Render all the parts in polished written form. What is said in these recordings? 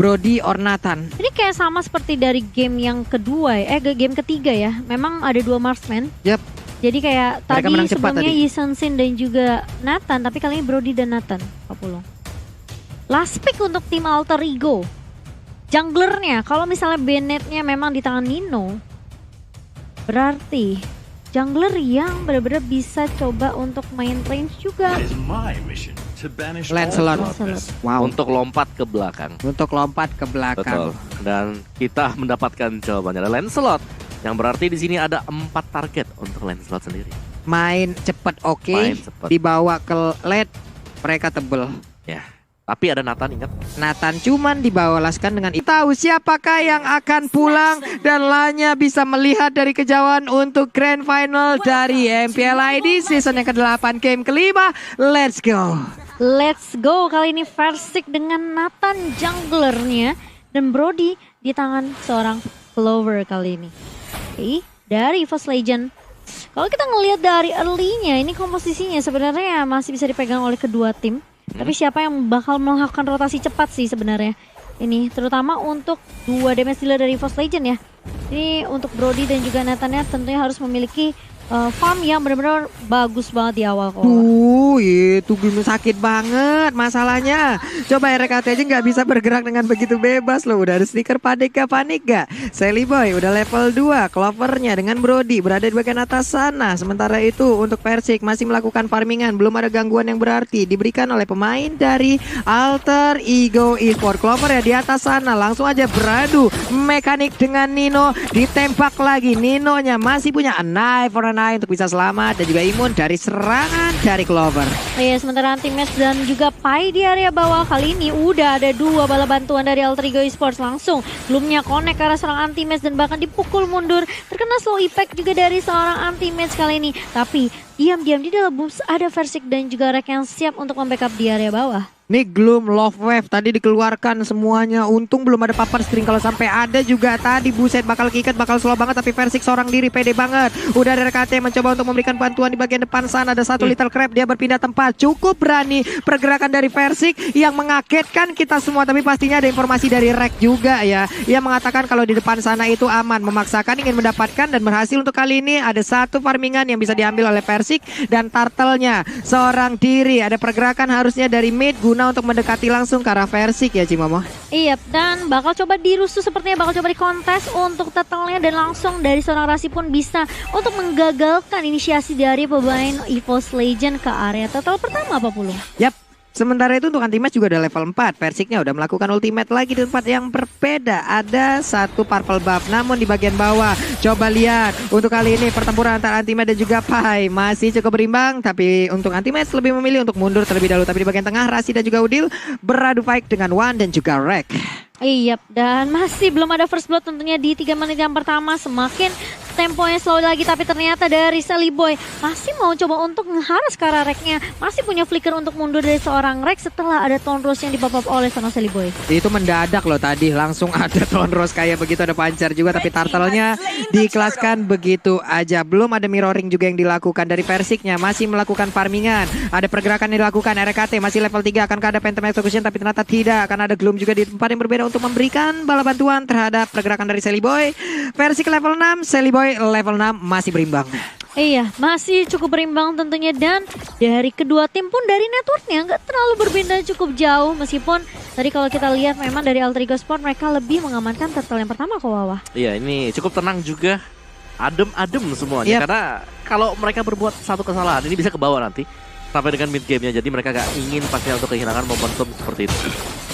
Brody or Nathan. Ini kayak sama seperti dari game yang kedua game ketiga ya. Memang ada 2 marksman. Yap. Jadi kayak Mereka tadi menang cepat sebelumnya tadi. Yisensin dan juga Nathan, tapi kali ini Brody dan Nathan. Papulung. Last pick untuk tim Alter Ego. Junglernya, kalau misalnya Bennett-nya memang di tangan Nino, berarti jungler yang benar-benar bisa coba untuk main range juga. Lancelot. Wow. Untuk lompat ke belakang. Untuk lompat ke belakang. Betul. Dan kita mendapatkan jawabannya ada Lancelot. Yang berarti di sini ada 4 target untuk Lancelot sendiri. Main cepet oke. Main cepet. Dibawa ke late, mereka tebel. Ya. Tapi ada Nathan, ingat. Nathan cuman dibawalaskan dengan tahu siapakah yang akan pulang dan Lanya bisa melihat dari kejauhan untuk Grand Final dari MPL ID season yang ke-8 game kelima. Let's go. Let's go, kali ini Versik dengan Nathan junglernya dan Brody di tangan seorang Clover kali ini. Oke, dari EVOS Legend. Kalau kita ngelihat dari early-nya, ini komposisinya sebenarnya masih bisa dipegang oleh kedua tim. Tapi siapa yang bakal melakukan rotasi cepat sih sebenarnya. Ini terutama untuk 2 damage dealer dari EVOS Legend ya. Ini untuk Brody dan juga Nathan-nya tentunya harus memiliki farm yang benar-benar bagus banget di awal kok. Itu belum sakit banget masalahnya. Coba RKT aja nggak bisa bergerak dengan begitu bebas loh. Udah ada stiker panik gak? Sally Boy udah level 2. Clovernya dengan Brody berada di bagian atas sana. Sementara itu untuk Versik masih melakukan farmingan. Belum ada gangguan yang berarti diberikan oleh pemain dari Alter Ego Esports. Clover ya di atas sana. Langsung aja beradu mekanik dengan Nino. Ditembak lagi. Ninonya masih punya a knife for a knife untuk bisa selamat dan juga imun dari serangan dari Clover. Iya, sementara Antimatch dan juga Pai di area bawah kali ini udah ada 2 bala bantuan dari Alter Ego Esports langsung. Belumnya connect ke arah seorang Antimatch dan bahkan dipukul mundur. Terkena slow impact juga dari seorang Antimatch kali ini. Tapi diam-diam di dalam booms ada Versik dan juga Rek yang siap untuk membackup di area bawah. Nih Gloom, Love Wave tadi dikeluarkan semuanya. Untung belum ada papan string. Kalau sampai ada juga tadi buset bakal kikat, bakal slow banget. Tapi Versik seorang diri pede banget. Udah ada RKT mencoba untuk memberikan bantuan di bagian depan sana. Ada satu Little Crab, dia berpindah tempat. Cukup berani pergerakan dari Versik yang mengagetkan kita semua. Tapi pastinya ada informasi dari Rek juga ya. Ia mengatakan kalau di depan sana itu aman. Memaksakan ingin mendapatkan dan berhasil untuk kali ini. Ada satu farmingan yang bisa diambil oleh Versik. Dan Turtle-nya seorang diri. Ada pergerakan harusnya dari mid guna untuk mendekati langsung ke arah Versik ya Cimomo. Iya, dan bakal coba dirusuh sepertinya, bakal coba dikontes untuk Turtle-nya dan langsung dari seorang Rasi pun bisa untuk menggagalkan inisiasi dari pemain EVOS Legend ke area Turtle pertama Papulung. Yap. Sementara itu untuk Antimatch juga udah level 4. Versiknya udah melakukan ultimate lagi di tempat yang berbeda. Ada satu purple buff namun di bagian bawah. Coba lihat untuk kali ini pertempuran antara Antimatch dan juga Pai masih cukup berimbang. Tapi untuk Antimatch lebih memilih untuk mundur terlebih dahulu. Tapi di bagian tengah Rasi dan juga Udil beradu fight dengan Wan dan juga Rek. Iya, dan masih belum ada first blood tentunya di 3 menit yang pertama. Semakin temponya slow lagi, tapi ternyata dari Sally Boy masih mau coba untuk ngeharas ke arah Reknya. Masih punya flicker untuk mundur dari seorang Rek setelah ada Tone Rose yang dipop-up oleh seorang Sally Boy. Itu mendadak loh tadi, langsung ada Tone Rose kayak begitu, ada pancar juga. Tapi Turtle-nya dikelaskan begitu aja. Belum ada mirroring juga yang dilakukan dari Versiknya. Masih melakukan farmingan. Ada pergerakan yang dilakukan RKT, masih level 3. Akankah ada Phantom Execution? Tapi ternyata tidak. Akan ada Gloom juga di tempat yang berbeda untuk memberikan bala bantuan terhadap pergerakan dari Sally Boy. Versik level 6, Sally Boy level 6 masih berimbang. Iya, masih cukup berimbang tentunya, dan dari kedua tim pun dari networknya nggak terlalu berbeda, cukup jauh. Meskipun tadi kalau kita lihat memang dari Alter Ego Sport mereka lebih mengamankan Turtle yang pertama kok Wawa. Iya, ini cukup tenang juga, adem-adem semuanya. Yep. Karena kalau mereka berbuat satu kesalahan ini bisa ke bawah nanti sampai dengan mid game-nya. Jadi mereka gak ingin pastinya untuk kehilangan momentum seperti itu.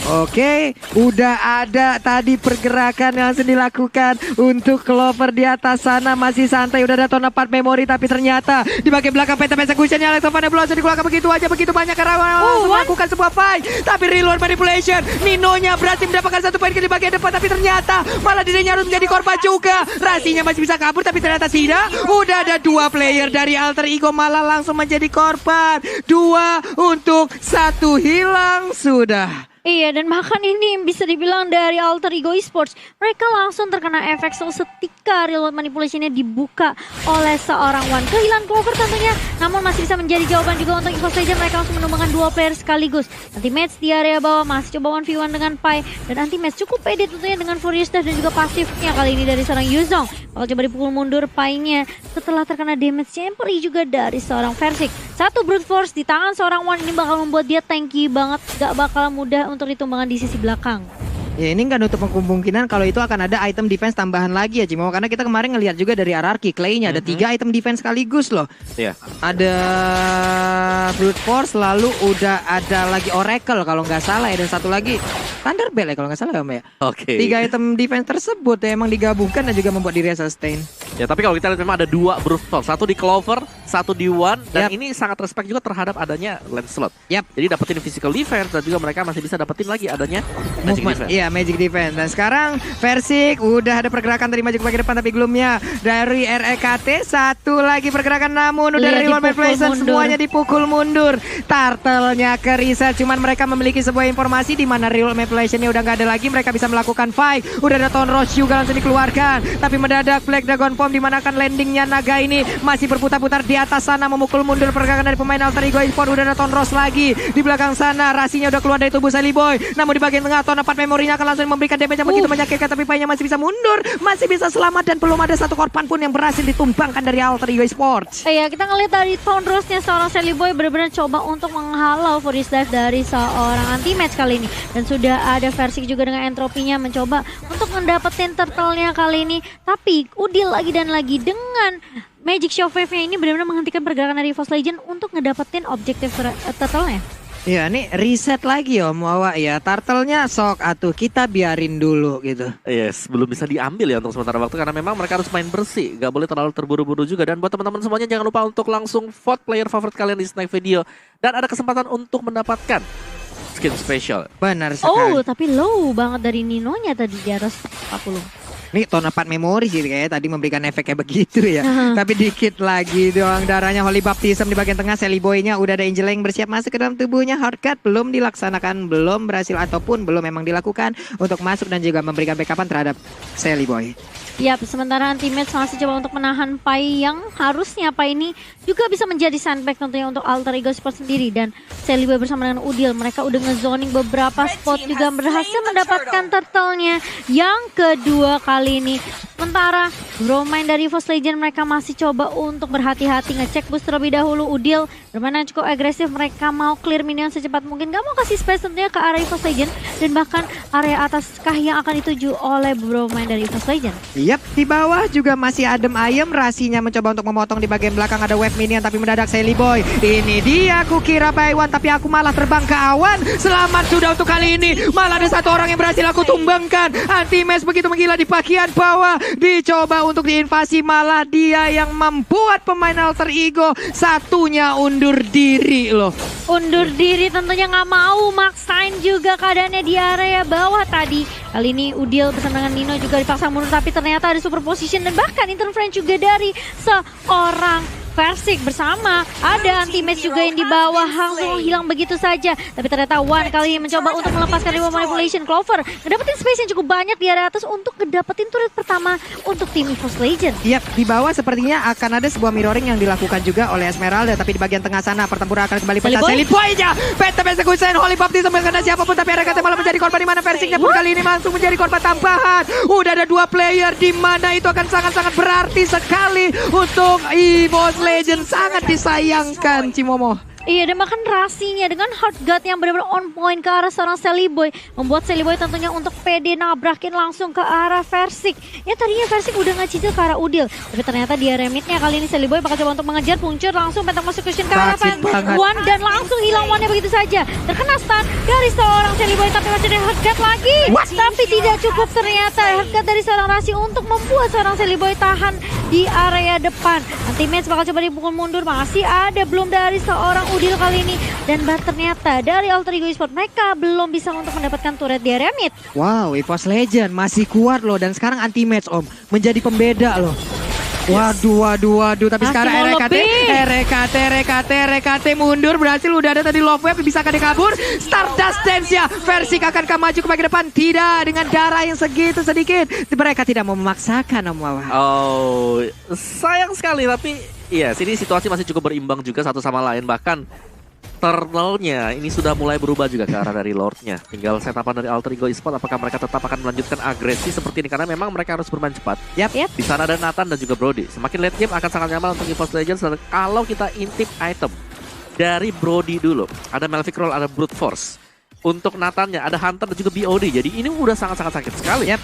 Oke, udah ada tadi pergerakan yang langsung dilakukan untuk Clover di atas sana. Masih santai, udah ada Tone Apart Memory. Tapi ternyata di bagian belakang Phantom Execution-nya Alex Ovane belum dikeluarkan begitu aja. Begitu banyak karena melakukan sebuah fight. Tapi reload manipulation, Ninonya berhasil mendapatkan satu poin di bagian depan. Tapi ternyata malah dirinya harus menjadi korban juga. Rasinya masih bisa kabur tapi ternyata tidak. Udah ada 2 player dari Alter Ego malah langsung menjadi korban. 2 untuk 1 hilang sudah. Iya, dan bahkan ini bisa dibilang dari Alter Ego Esports, mereka langsung terkena efek seketika real world manipulation-nya dibuka oleh seorang Wan. Kehilangan Clover tentunya, namun masih bisa menjadi jawaban juga untuk EVOS Legends. Mereka langsung menumbangkan 2 player sekaligus. Anti-match di area bawah masih coba 1v1 dengan Pai, dan anti-match cukup pede tentunya dengan Furious Dash dan juga pasifnya kali ini dari seorang Yuzong. Bakal coba dipukul mundur Pai-nya setelah terkena damage-nya yang perih juga dari seorang Versik. Satu brute force di tangan seorang Wan ini bakal membuat dia tanky banget, gak bakal mudah untuk ditumbangkan di sisi belakang. Ya ini nggak nutup kemungkinan kalau itu akan ada item defense tambahan lagi ya Cimo. Karena kita kemarin ngelihat juga dari RRQ Clay-nya ada 3 item defense sekaligus loh. Iya. Ada Brute Force, lalu udah ada lagi Oracle kalau nggak salah ya. Dan satu lagi Thunderbell ya kalau nggak salah ya Mbak ya. Oke. 3 item defense tersebut ya emang digabungkan dan juga membuat dirinya sustain. Ya tapi kalau kita lihat memang ada 2 Brute Force, satu di Clover, satu di One, dan ini sangat respect juga terhadap adanya Lancelot. Jadi dapetin physical defense dan juga mereka masih bisa dapetin lagi adanya magic defense. Iya, magic defense. Dan sekarang Versik udah ada pergerakan dari maju ke depan, tapi belumnya dari REKT satu lagi pergerakan, namun udah dari One Manipulation semuanya dipukul mundur. Turtle-nya ke reset, cuman mereka memiliki sebuah informasi di mana Real Manipulation-nya udah nggak ada lagi, mereka bisa melakukan fight. Udah ada Tone Rush juga langsung dikeluarkan, tapi mendadak Black Dragon Form di mana kan landingnya naga ini masih berputar-putar di atas sana, memukul mundur pergerakan dari pemain Alter Ego Esports. Udah ada Tone Rush lagi di belakang sana, rasinya udah keluar dari tubuh Sally Boy, namun di bagian tengah Tone 4 memorinya akan langsung memberikan damage yang begitu menyakitkan, tapi Pai-nya masih bisa mundur, masih bisa selamat, dan belum ada satu korban pun yang berhasil ditumbangkan dari Alter Ego Esports. Iya, kita ngeliat dari Tone Rush-nya seorang Sally Boy benar-benar coba untuk menghalau Furious Dash dari seorang anti-match kali ini, dan sudah ada Versik juga dengan entropinya mencoba untuk mendapatkan turtle-nya kali ini, tapi Udil lagi dan lagi dengan Magic Shockwave-nya ini benar-benar menghentikan pergerakan dari EVOS Legends untuk ngedapetin objektif turtle-nya. Ya, ini reset lagi Om Wawa ya. Turtle-nya sok atuh kita biarin dulu gitu. Yes, belum bisa diambil ya untuk sementara waktu karena memang mereka harus main bersih, gak boleh terlalu terburu-buru juga. Dan buat teman-teman semuanya jangan lupa untuk langsung vote player favorit kalian di Snack Video dan ada kesempatan untuk mendapatkan skin special. Benar sekali. Oh, tapi low banget dari Ninonya tadi di atas 40. Ini Tone 4 memori sih kayaknya tadi memberikan efek kayak begitu ya. Tapi dikit lagi doang darahnya. Holy Baptism di bagian tengah. Sally Boy-nya udah ada Angel yang bersiap masuk ke dalam tubuhnya. Hardcut belum dilaksanakan, belum berhasil ataupun belum memang dilakukan untuk masuk dan juga memberikan backupan terhadap Sally Boy. Yap, sementara teammates masih coba untuk menahan Pai yang harusnya Pai ini juga bisa menjadi sandbag tentunya untuk Alter Ego Esports sendiri. Dan Sally Boy bersama dengan Udil, mereka udah ngezoning beberapa spot juga berhasil mendapatkan turtle-nya yang kedua kali ini. Sementara Romain dari EVOS Legends mereka masih coba untuk berhati-hati ngecek boost terlebih dahulu. Udil bermain cukup agresif, mereka mau clear minion secepat mungkin, gak mau kasih space tentunya ke area EVOS Legends dan bahkan area atas kah yang akan dituju oleh Romain dari EVOS Legends. Yap, di bawah juga masih adem ayem, rasinya mencoba untuk memotong di bagian belakang ada wave minion tapi mendadak Sally Boy. Ini dia, aku kira Paiwan tapi aku malah terbang ke awan. Selamat sudah untuk kali ini, malah ada satu orang yang berhasil aku tumbangkan. Anti-match begitu menggila di bagian bawah, dicoba untuk diinvasi, malah dia yang membuat pemain Alter Ego satunya undur diri loh. Undur diri tentunya nggak mau, maksain juga keadaannya di area bawah tadi. Kali ini Udil bersama dengan Nino juga dipaksa mundur tapi ternyata ada super position dan bahkan interference juga dari seorang Versik bersama ada anti-match juga yang di bawah langsung hilang begitu saja. Tapi ternyata One kali ini mencoba untuk melepaskan Real Manipulation. Clover ngedapetin space yang cukup banyak di area atas untuk ngedapetin turret pertama untuk tim EVOS Legends. Yap, di bawah sepertinya akan ada sebuah mirroring yang dilakukan juga oleh Esmeralda, tapi di bagian tengah sana pertempuran akan kembali pecah. Sally Boy-nya peta persekusen Holy Baptism karena siapapun, tapi RKT malah menjadi korban di mana Versiknya pun kali ini langsung menjadi korban tambahan. Udah ada 2 player di mana itu akan sangat-sangat berarti sekali untuk EVOS Legends, sangat disayangkan Cimomo. Iya, dan bahkan rasinya dengan hard guard yang benar-benar on point ke arah seorang Sally Boy membuat Sally Boy tentunya untuk pede nabrakin langsung ke arah Versik. Ya tadinya Versik udah ngecicil ke arah Udil, tapi ternyata di area midnya kali ini Sally Boy bakal coba untuk mengejar, puncur langsung pentak masuk cushion ke arah One dan langsung hilang One-nya begitu saja. Terkena stun dari seorang Sally Boy tapi masih ada hard guard lagi. Tapi tidak cukup ternyata hard guard dari seorang Rasi untuk membuat seorang Sally Boy tahan di area depan. Anti-match bakal coba dipukul mundur, masih ada belum dari seorang Udil kali ini. Dan ternyata dari Alter Ego Esports mereka belum bisa untuk mendapatkan turret di area mid. Wow, EVOS Legends masih kuat loh, dan sekarang anti-match Om menjadi pembeda loh. Waduh. Tapi Masih sekarang mau RKT mundur. Berhasil, udah ada tadi Love Wave. Bisa akan kabur. Stardust Dance-nya. Versik akankah maju ke bagian depan? Tidak, dengan darah yang segitu sedikit. Mereka tidak mau memaksakan, Om Wawa. Oh, sayang sekali. Tapi iya, sini situasi masih cukup berimbang juga satu sama lain. Bahkan turtle-nya ini sudah mulai berubah juga ke arah dari Lord-nya. Tinggal setapan dari Alter Ego Esports, apakah mereka tetap akan melanjutkan agresi seperti ini, karena memang mereka harus bermain cepat. Yap. Di sana ada Nathan dan juga Brody. Semakin late game akan sangat nyaman untuk EVOS Legends. Dan kalau kita intip item dari Brody dulu, ada Melvic Roll, ada Brute Force. Untuk Nathannya ada Hunter dan juga BOD. Jadi ini udah sangat-sangat sakit sekali. Yap.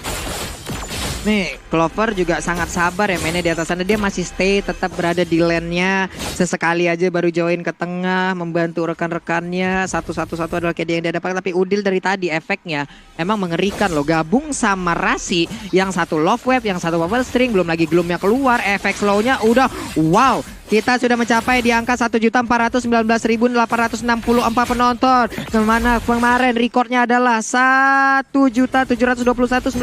Nih, Clover juga sangat sabar ya mainnya di atas sana. Dia masih stay, tetap berada di lane-nya. Sesekali aja baru join ke tengah, membantu rekan-rekannya. Satu-satu adalah kayak dia yang dia dapat. Tapi Udil dari tadi efeknya emang mengerikan loh. Gabung sama Rasi, yang satu Love Wave, yang satu Bubble String. Belum lagi Gloom-nya keluar, efek slow-nya udah wow. Kita sudah mencapai di angka 1.419.864 penonton. Kemana kemarin recordnya adalah 1.721.912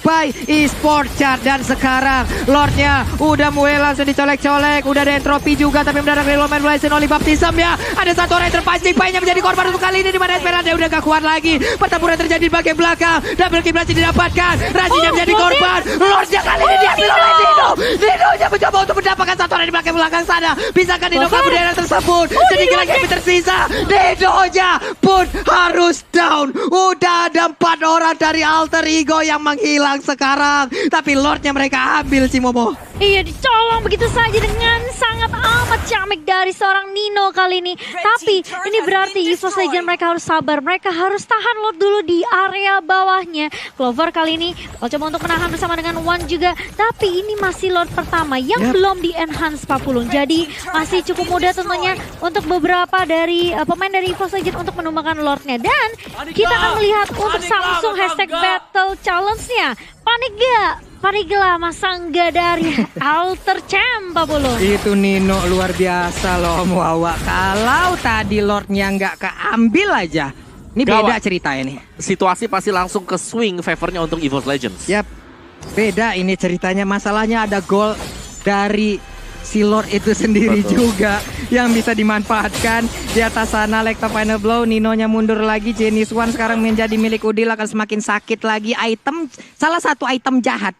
by eSport Chat. Dan sekarang Lordnya udah mulai langsung dicolek-colek. Udah ada entropy juga, tapi mendadak dari Loman Blazing Oli Baptism ya. Ada satu orang yang terpancing, Pai-nya menjadi korban untuk kali ini, di mana Esperanza udah gak kuat lagi. Pertempuran terjadi di bagian belakang. Double kill berhasil didapatkan. Rajinya menjadi korban. Lordnya kali ini diambil oleh Nino. Nino-nya mencoba untuk mendapatkan satu orang di belakang sana. Bisakah Nino kabur dari arah tersebut? Sedikit lagi yang tersisa. Nino-nya pun harus down. Udah ada 4 orang dari Alter Ego yang menghilang sekarang. Tapi Lordnya mereka ambil, Cimomo. Iya, dicolong begitu saja dengan sangat amat ciamik dari seorang Nino kali ini. Tapi ini berarti EVOS Legends mereka harus sabar. Mereka harus tahan Lord dulu di area bawahnya. Clover kali ini coba untuk menahan bersama dengan One juga. Tapi ini masih Lord pertama yang belum di-enhance Papulung. Jadi masih cukup mudah tentunya untuk beberapa dari pemain dari EVOS Legends untuk menumbangkan Lordnya. Dan kita akan melihat untuk Samsung hashtag Battle Challenge-nya. Panik gak? Panik lah Masangga dari Alter Champ, Papulung. Itu Nino luar biasa loh, Om Wawa. Kalau tadi Lordnya nggak keambil aja, ini beda ceritanya nih. Situasi pasti langsung ke swing favornya untuk EVOS Legends. Yap, beda ini ceritanya. Masalahnya ada gol dari si Lord itu sendiri juga yang bisa dimanfaatkan. Di atas sana Lekta Final Blow, Ninonya mundur lagi. Genius One sekarang menjadi milik Udil, akan semakin sakit lagi. Item, salah satu item jahat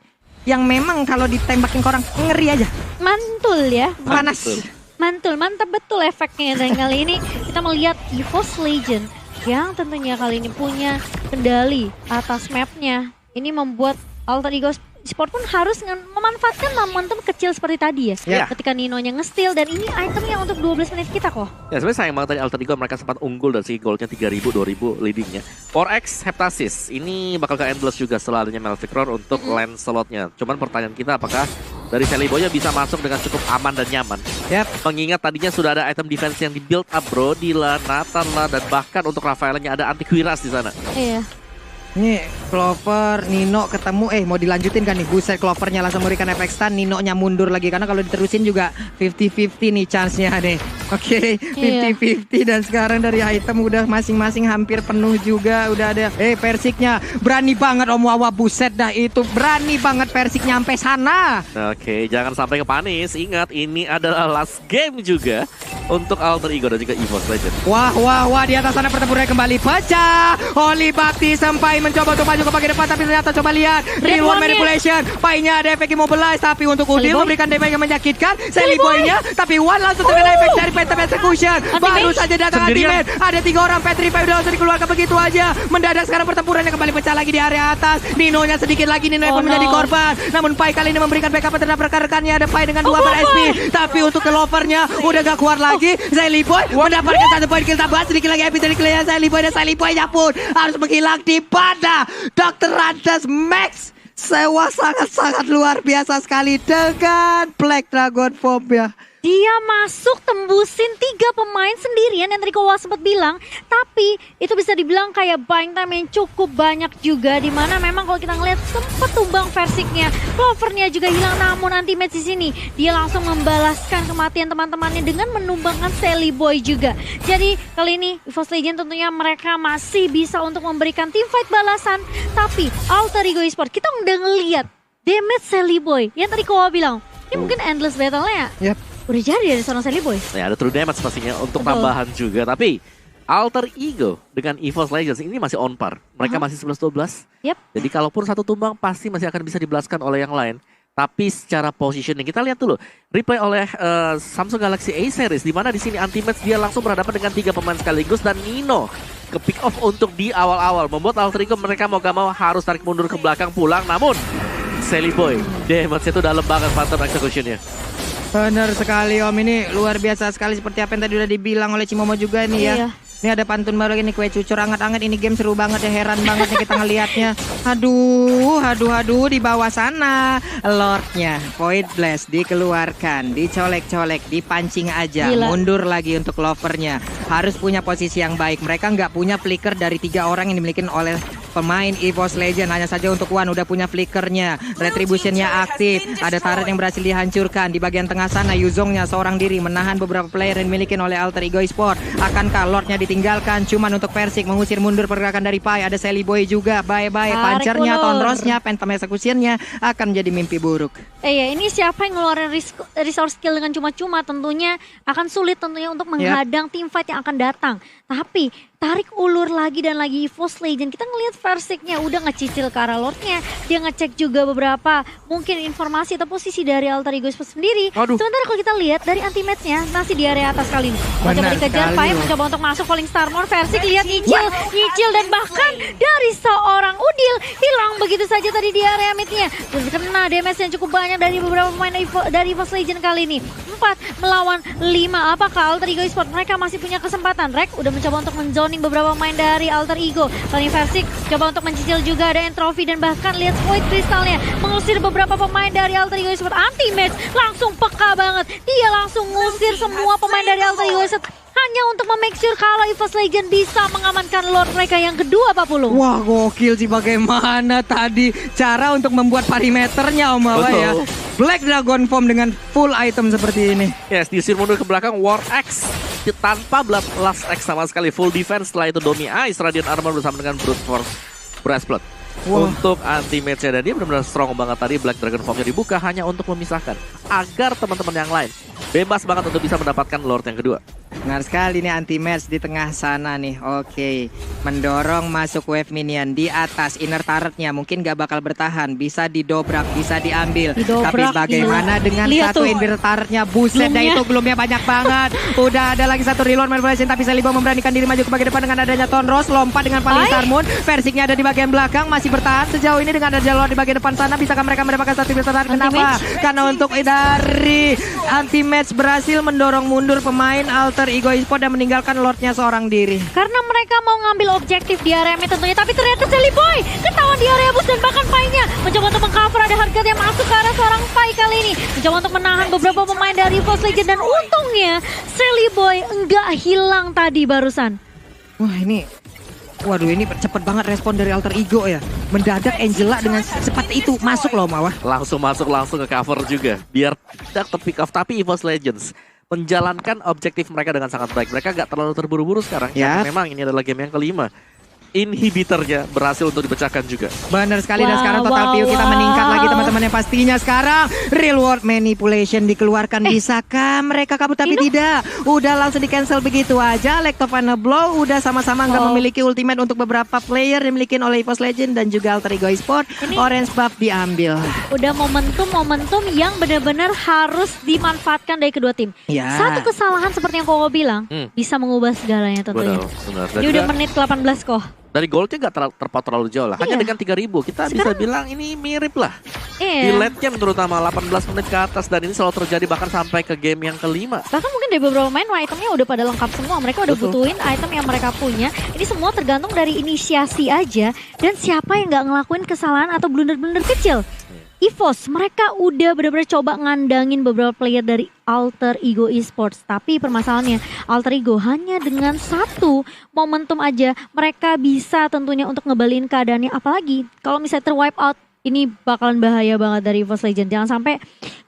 yang memang kalau ditembakin ke orang ngeri aja. Mantul ya. Panas. Mantul, mantap betul efeknya. Dan kali ini kita melihat EVOS Legends yang tentunya kali ini punya kendali atas mapnya. Ini membuat Alter Ego Esports pun harus memanfaatkan momentum kecil seperti tadi ya. Ketika Nino-nya nge-steal, dan ini itemnya untuk 12 menit kita kok. Ya sebenarnya sayang banget tadi Alter Ego mereka sempat unggul dari segi goldnya 3.000, 2.000 leadingnya. 4X Heptasis ini bakal ke endless juga setelah adanya Melvic Roar untuk land slotnya. Cuman pertanyaan kita apakah dari Celiboy bisa masuk dengan cukup aman dan nyaman. Mengingat tadinya sudah ada item defense yang di build up, Brody lah, Nathan lah, dan bahkan untuk Rafaelnya ada Antiquiras di sana. Iya. Nih Clover, Nino ketemu, mau dilanjutin kan nih. Buset, Clovernya langsung memberikan efek stun, Nino-nya mundur lagi. Karena kalau diterusin juga 50-50 nih chance-nya nih. Oke, 50-50 dan sekarang dari item udah masing-masing hampir penuh juga. Udah ada, Persiknya berani banget Om Wawa, buset dah itu. Berani banget Persik nyampe sana. Oke, jangan sampai kepanis. Ingat, ini adalah last game juga untuk Alter Ego dan juga EVOS Legends. Wah, di atas sana pertempurannya kembali pecah. Oli Bakti sampai mencoba untuk maju ke bagian depan, tapi ternyata coba lihat reward manipulation. Pai-nya ada efek immobilize, tapi untuk Udil memberikan damage yang menyakitkan. Celiboy-nya, tapi One langsung terkena efek dari Phantom Execution. Baru saja datang ultimate. Ada 3 orang, Petrify udah langsung dikeluarkan begitu aja. Mendadak sekarang pertempurannya kembali pecah lagi di area atas. Nino-nya sedikit lagi, Nino pun menjadi korban. Namun Pai kali ini memberikan backup terhadap rekan-rekannya. Ada Pai dengan 2 SP, tapi untuk Clover-nya udah gak kuat lagi. Celiboy mendapatkan 1 poin kill tambahan. Sedikit lagi epic dari killnya Celiboy, dan Celiboy-nya pun harus menghilang di pada Dr. Rantes Max. Sewa sangat-sangat luar biasa sekali dengan Black Dragon Form ya. Dia masuk tembusin 3 pemain sendirian yang tadi Kowa sempat bilang. Tapi itu bisa dibilang kayak buying time yang cukup banyak juga. Dimana memang kalau kita ngeliat sempat tumbang Versiknya. Clovernya juga hilang, namun anti-match di sini dia langsung membalaskan kematian teman-temannya dengan menumbangkan Celiboy juga. Jadi kali ini EVOS Legends tentunya mereka masih bisa untuk memberikan teamfight balasan. Tapi Alter Ego Esports kita udah ngeliat damage Sally Boy. Yang tadi Kowa bilang, ini mungkin endless battle-nya Yap. udah jadi dari seorang Sally Boy. Ya, ada true damage pastinya untuk Betul. tambahan juga. Tapi Alter Ego dengan EVOS Legends ini masih on par. Mereka masih 11-12. Yap. Jadi kalaupun satu tumbang pasti masih akan bisa dibelaskan oleh yang lain. Tapi secara positioning kita lihat dulu replay oleh Samsung Galaxy A series di mana di sini anti-match dia langsung berhadapan dengan 3 pemain sekaligus dan Nino ke pick off untuk di awal-awal membuat Alter Ego mereka mau gak mau harus tarik mundur ke belakang pulang. Namun Sally Boy damage itu dalam banget Phantom Execution-nya. Benar sekali Om, ini luar biasa sekali seperti apa yang tadi udah dibilang oleh Cimomo juga nih ya. Iya. Ini ada pantun baru lagi nih, kue cucur anget-anget. Ini game seru banget ya, heran banget nih kita ngelihatnya. Aduh, di bawah sana Lordnya Void Blast dikeluarkan, dicolek-colek, dipancing aja. Gila. Mundur lagi untuk Lovernya. Harus punya posisi yang baik. Mereka nggak punya flicker dari 3 orang yang dimiliki oleh pemain EVOS Legend. Hanya saja untuk One udah punya flickernya, retributionnya aktif, ada turret yang berhasil dihancurkan. Di bagian tengah sana Yuzongnya seorang diri menahan beberapa player yang dimiliki oleh Alter Ego Esport. Akankah Lordnya ditinggalkan? Cuman untuk Persik mengusir mundur pergerakan dari Pai. Ada Sally Boy juga, bye-bye. Tarik Pancernya, ulur. Tonrosnya, Phantom Execution-nya akan menjadi mimpi buruk. Ya, ini siapa yang ngeluarin resource skill dengan cuma-cuma tentunya akan sulit tentunya untuk menghadang tim fight yang akan datang. Tapi tarik ulur lagi dan lagi EVOS Legend. Kita ngelihat Versiknya udah ngecicil ke arah Lordnya. Dia ngecek juga beberapa mungkin informasi atau posisi dari Alter Ego Esport sendiri. Waduh. Sementara kalau kita lihat dari anti-match-nya masih di area atas kali ini. Mencoba Benar dikejar, sekali Pai loh. mencoba untuk masuk Falling Starmore. Versik lihat nyicil dan bahkan dari seorang Udil hilang begitu saja tadi di area mid-nya. Kena damage yang cukup banyak dari beberapa pemain dari EVOS Legend kali ini. 4 melawan 5. Apakah Alter Ego Esport mereka masih punya kesempatan? Rek udah mencoba untuk menzoning beberapa pemain dari Alter Ego. Kali Versik coba untuk mencicil juga ada Entropy dan bahkan lihat Void Crystalnya mengusir beberapa pemain dari Alter Ego Esport. Anti-match langsung peka banget. Dia langsung ngusir semua pemain dari Alter Ego Esport hanya untuk memake sure kalau EVOS Legend bisa mengamankan Lord mereka yang kedua, Pak Pulung. Wah, gokil sih bagaimana tadi cara untuk membuat perimeternya Om Awa ya. Betul. Black Dragon Form dengan full item seperti ini. Yes, diusir mundur ke belakang War X tanpa Last X sama sekali. Full defense setelah itu Domi Ice, Radiant Armor bersama dengan Brute Force Breastplate. Wah. Untuk anti-match-nya dan dia benar-benar strong banget tadi. Black Dragon Form-nya dibuka hanya untuk memisahkan agar teman-teman yang lain bebas banget untuk bisa mendapatkan Lord yang kedua. Benar sekali nih anti-match di tengah sana nih. Oke, mendorong masuk wave minion di atas inner turretnya. Mungkin gak bakal bertahan, bisa didobrak, bisa diambil. Didobrak, Tapi bagaimana gila. dengan Lihat satu tuh. inner turretnya? Buset dah, Gloomnya. itu gloomnya banyak banget. Udah ada lagi satu reload manipulation, tapi Sally Boy memberanikan diri maju ke bagian depan dengan adanya Tonros. Lompat dengan Falling Star Moon. Versiknya ada di bagian belakang, masih bertahan sejauh ini dengan ada jalur di bagian depan sana. Bisakah mereka mendapatkan satu bertahan? Kenapa? Karena untuk dari anti-match berhasil mendorong mundur pemain Alter Ego Esport dan meninggalkan Lordnya seorang diri. Karena mereka mau ngambil objektif di area mid tentunya. Tapi ternyata Sally Boy ketahuan di area boost dan bahkan Pai-nya mencoba untuk mengcover. Ada Harkat yang masuk ke arah seorang Pai kali ini. Mencoba untuk menahan beberapa pemain dari EVOS Legend. Dan untungnya Sally Boy enggak hilang tadi barusan. Wah ini, waduh ini cepet banget respon dari Alter Ego ya. Mendadak Angela dengan cepat itu masuk loh Mawah. Langsung masuk, langsung ke cover juga. Biar tidak terpick off. Tapi EVOS Legends menjalankan objektif mereka dengan sangat baik. Mereka gak terlalu terburu-buru sekarang. Ya. Karena memang ini adalah game yang kelima. Inhibitornya berhasil untuk dipecahkan juga. Benar sekali dan Wow, sekarang total wow, PO kita wow. meningkat lagi teman-teman yang pastinya sekarang real world manipulation dikeluarkan. Bisakah mereka kabur tapi tidak? Udah langsung di cancel begitu aja. Lectovana Blow udah sama-sama nggak memiliki ultimate untuk beberapa player dimiliki oleh EVOS Legend dan juga Alter Ego Esport. Orange buff diambil. Udah momentum yang benar-benar harus dimanfaatkan dari kedua tim. Ya. Satu kesalahan seperti yang Koko bilang bisa mengubah segalanya tentunya. Benar. Dan Ini udah juga menit 18 kok. dari goldnya gak terpaut terlalu jauh lah. Hanya Iya. dengan 3.000 kita bisa bilang ini mirip lah. Di Iya. late game terutama 18 menit ke atas. Dan ini selalu terjadi bahkan sampai ke game yang kelima. Bahkan mungkin dari beberapa main itemnya udah pada lengkap semua. Mereka udah Betul. butuhin item yang mereka punya. Ini semua tergantung dari inisiasi aja. Dan siapa yang gak ngelakuin kesalahan atau blunder-blunder kecil. EVOS, mereka udah benar-benar coba ngandangin beberapa player dari Alter Ego Esports. Tapi permasalahannya Alter Ego hanya dengan satu momentum aja mereka bisa tentunya untuk ngebalikin keadaannya. Apalagi kalau misalnya terwipe out, ini bakalan bahaya banget dari EVOS Legend. Jangan sampai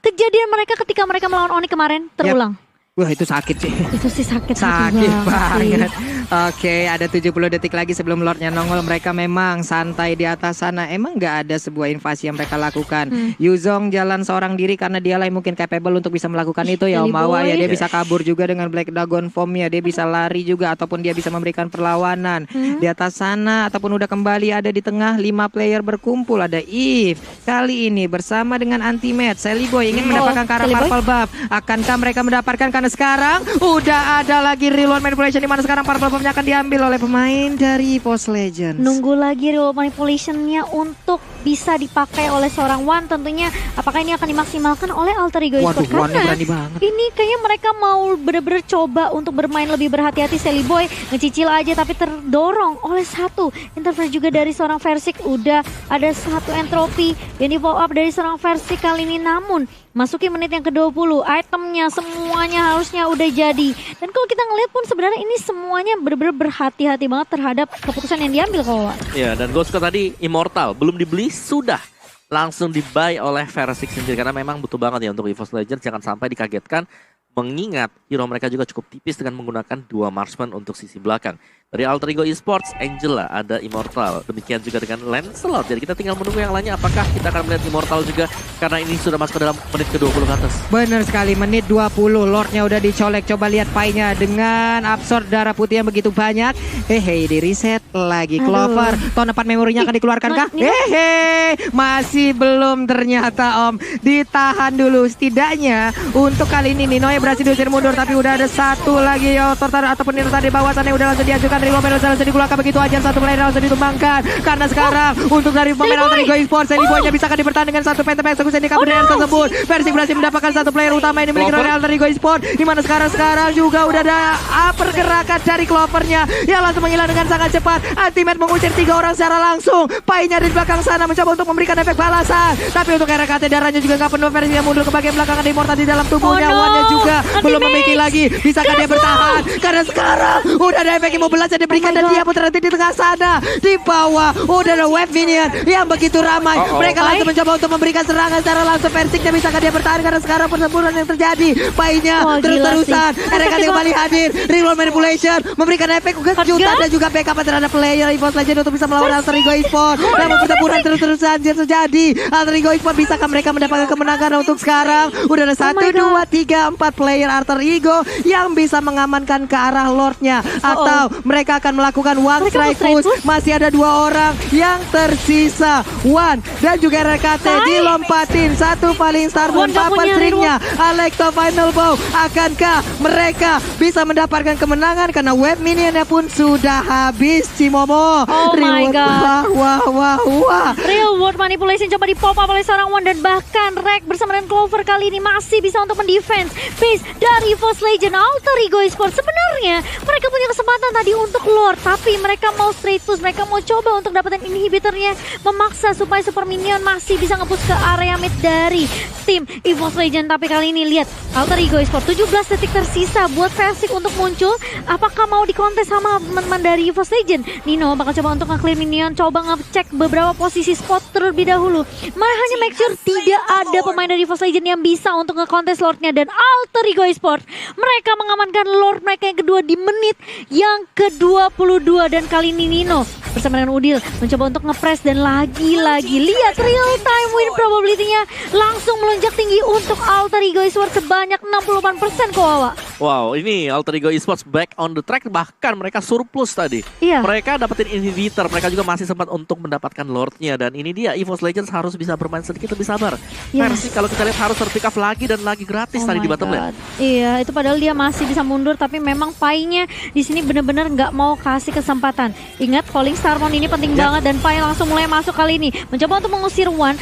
kejadian mereka ketika mereka melawan Onyx kemarin terulang. Wah itu sakit sih. Itu sih sakit hati Sakit banget banget. Oke, ada 70 detik lagi sebelum Lordnya nongol. Mereka memang santai di atas sana. Emang nggak ada sebuah invasi yang mereka lakukan. Yuzong jalan seorang diri karena dialah yang mungkin capable untuk bisa melakukan itu ya Om Awa ya. Dia bisa kabur juga dengan Black Dragon Form-nya. Dia bisa lari juga ataupun dia bisa memberikan perlawanan. Di atas sana ataupun udah kembali ada di tengah 5 player berkumpul. Ada Eve. Kali ini bersama dengan Anti-Match. Sally Boy ingin mendapatkan ke arah Sally Boy. Purple Buff. Akankah mereka mendapatkan karena sekarang udah ada lagi reload manipulation di mana sekarang Purple Buff-nya akan diambil oleh pemain dari EVOS Legends. Nunggu lagi real manipulationnya untuk bisa dipakai oleh seorang Wan. Tentunya apakah ini akan dimaksimalkan oleh Alter Ego Waduh, Esports? Wan-nya Karena berani banget. ini kayaknya mereka mau bener-bener coba untuk bermain lebih berhati-hati. Sally Boy ngecicil aja tapi terdorong oleh satu interference juga dari seorang Versik. Udah ada satu entropi yang di follow up dari seorang Versik kali ini, namun masuki menit yang ke-20, itemnya semuanya harusnya udah jadi. Dan kalau kita ngeliat pun sebenarnya ini semuanya bener-bener berhati-hati banget terhadap keputusan yang diambil kawan. Ya, dan gue suka tadi Immortal belum dibeli sudah langsung di-buy oleh Versik sendiri karena memang butuh banget ya untuk EVOS Legends. Jangan sampai dikagetkan mengingat hero mereka juga cukup tipis dengan menggunakan 2 marksman untuk sisi belakang. Dari Alter Ego Esports, Angela, ada Immortal. Demikian juga dengan Lancelot. Jadi kita tinggal menunggu yang lainnya apakah kita akan melihat Immortal juga karena ini sudah masuk ke dalam menit ke-20 ke atas. Bener sekali, menit 20 Lordnya udah dicolek. Coba lihat pie-nya dengan absorb darah putih yang begitu banyak. Hehe, di reset lagi. Clover, tahun depan memorinya akan dikeluarkan kah? Hehe, masih belum ternyata Om. Ditahan dulu setidaknya untuk kali ini Ninoy berhasil diusir mundur. Tapi udah ada satu lagi Tortar ataupun Nino tadi bawah sana udah langsung diajukan. Reload Mendoza langsung dikeluarkan begitu aja. Satu player langsung ditumbangkan. Karena sekarang untuk dari pemain Alter Ego Esports, Sally Boy-nya bisa dipertahankan dengan satu phantom eksekusi di kabur dari tersebut. Versik berhasil mendapatkan satu player utama yang dimiliki oleh Alter Ego Esports. Dimana sekarang juga udah ada pergerakan dari Clover-nya yang langsung menghilang dengan sangat cepat. Anti-Match mengusir 3 orang secara langsung. Pai-nya di belakang sana mencoba untuk memberikan efek balasan. Tapi untuk RKT darahnya juga nggak penuh. Versik yang mundur ke bagian belakang, ada Immortal di dalam tubuhnya. Wan-nya juga belum memiliki lagi. Bisakah dia bertahan? Karena sekarang udah ada efek immobilize yang diberikan dan dia pun terhenti di tengah sana. Di bawah udah ada wave minion yang begitu ramai. Mereka langsung mencoba untuk memberikan serangan secara langsung. Versiknya bisakah dia bertahan karena sekarang pertempuran yang terjadi. Pai-nya terus-terusan. RKT kembali hadir. Reload manipulation memberikan efek kejutan dan juga backup terhadap player EVOS Legends untuk bisa melawan Alter Ego Esports. Namun pertempuran terus-terusan terjadi. Alter Ego Esports bisakah mereka mendapatkan kemenangan untuk sekarang? Udah ada 1, 2, 3, 4 player Alter Ego yang bisa mengamankan ke arah Lordnya. Atau mereka akan melakukan one strike push. Masih ada 2 orang yang tersisa. Wan dan juga RKT dilompatin. Satu paling Starmoon papan stringnya. Alekto Final Bow. Akankah mereka bisa mendapatkan kemenangan karena wave minionnya pun sudah habis, Cimomo. Oh my god. Wah. Real world manipulation coba di-pop up oleh seorang Wan dan bahkan Rek bersama dengan Clover kali ini masih bisa untuk mendefense base dari EVOS Legends. Alter Ego Esports sebenarnya mereka punya kesempatan tadi untuk Lord, tapi mereka mau straight push, mereka mau coba untuk dapetin inhibitornya, memaksa supaya Super Minion masih bisa nge-push ke area mid dari tim EVOS Legends. Tapi kali ini lihat Alter Ego Esports 17 detik tersisa buat Versik untuk muncul. Apakah mau dikontes sama teman-teman dari EVOS Legends? Nino bakal coba untuk nge-clear minion, coba ngecek beberapa posisi spot terlebih dahulu. Hanya make sure tidak ada pemain dari EVOS Legends yang bisa untuk nge-kontes Lordnya. Dan Alter Ego Esports mereka mengamankan Lord mereka yang kedua di menit yang ke-22. Dan kali ini Nino bersama dengan Udil mencoba untuk nge-press dan lagi-lagi lihat real time win probability-nya langsung melonjak tinggi untuk Alter Ego Esports sebanyak 68% Kowawa. Wow, ini Alter Ego Esports back on the track, bahkan mereka surplus tadi. Iya. Mereka dapetin inhibitor, mereka juga masih sempat untuk mendapatkan Lordnya. Dan ini dia, EVOS Legends harus bisa bermain sedikit lebih sabar. Versi kalau kita lihat harus terpick up lagi dan lagi gratis tadi di bottom lane. Iya, itu padahal dia masih bisa mundur, tapi memang Pai-nya di sini benar-benar nggak mau kasih kesempatan. Ingat, Falling Starmoon ini penting banget dan Pai langsung mulai masuk kali ini. Mencoba untuk mengusir Wan.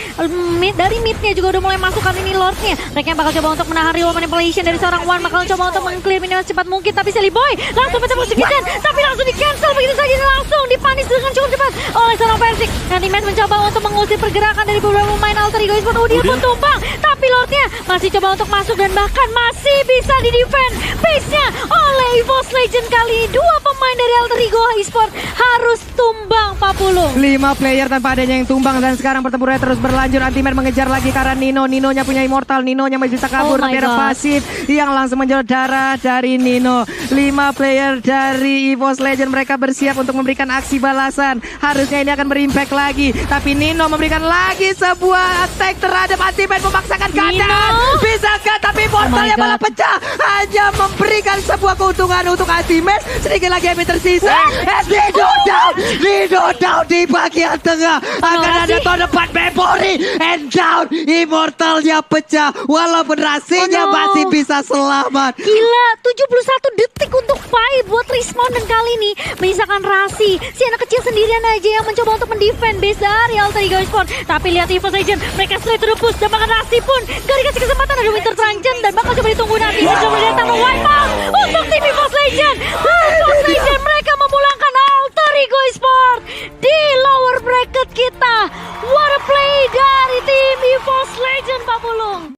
Dari mid-nya juga udah mulai masuk kali ini Lordnya. Mereka bakal coba untuk menahan real manipulation dari seorang Wan. Bakal coba untuk meng-clear minion secepat mungkin, tapi Sally Boy langsung mencoba sedikit, tapi langsung di-cancel begitu saja dan langsung dipanis dengan cukup cepat oleh seorang Versik. Nanti Match mencoba untuk mengusir pergerakan dari beberapa pemain Alter Ego Esports. Udil pun tumbang, tapi Lordnya masih coba untuk masuk dan bahkan masih bisa di-defend base-nya oleh EVOS Legends. Kali ini 2 pemain dari Alter Ego Esports harus tumbang, Pak Pulung. 5 player tanpa adanya yang tumbang dan sekarang pertempurannya terus berlanjut. Anti-Match mengejar lagi karena Nino. Ninonya punya Immortal, Ninonya masih bisa kabur, tapi ada pasif yang langsung menjauh darah darah dari Nino. 5 player dari EVOS Legend, mereka bersiap untuk memberikan aksi balasan. Harusnya ini akan berimpact lagi, tapi Nino memberikan lagi sebuah attack terhadap Ultimate, memaksakan keadaan. Bisakah? Tapi portalnya God. malah pecah, hanya memberikan sebuah keuntungan untuk Ultimate. Sedikit lagi yang tersisa. Nino down di bagian tengah. Akan ada tahun depan memory and down. Immortalnya pecah, walaupun Rasinya masih bisa selamat. Gila, 71 detik untuk fight buat Respawn, dan kali ini menyisakan Rasi. Si anak kecil sendirian aja yang mencoba untuk mendefend base dari Alter Ego Esports. Tapi lihat EVOS Legend, mereka straight to the push, dan bahkan Rasi pun gak dikasih kesempatan. Ada Winter Tranchen dan bakal coba ditunggu nanti. Coba datang wipe out untuk tim EVOS Legend. EVOS Legend mereka memulangkan Alter Ego Esports di lower bracket kita. What a play dari tim EVOS Legend, Pak Pulung.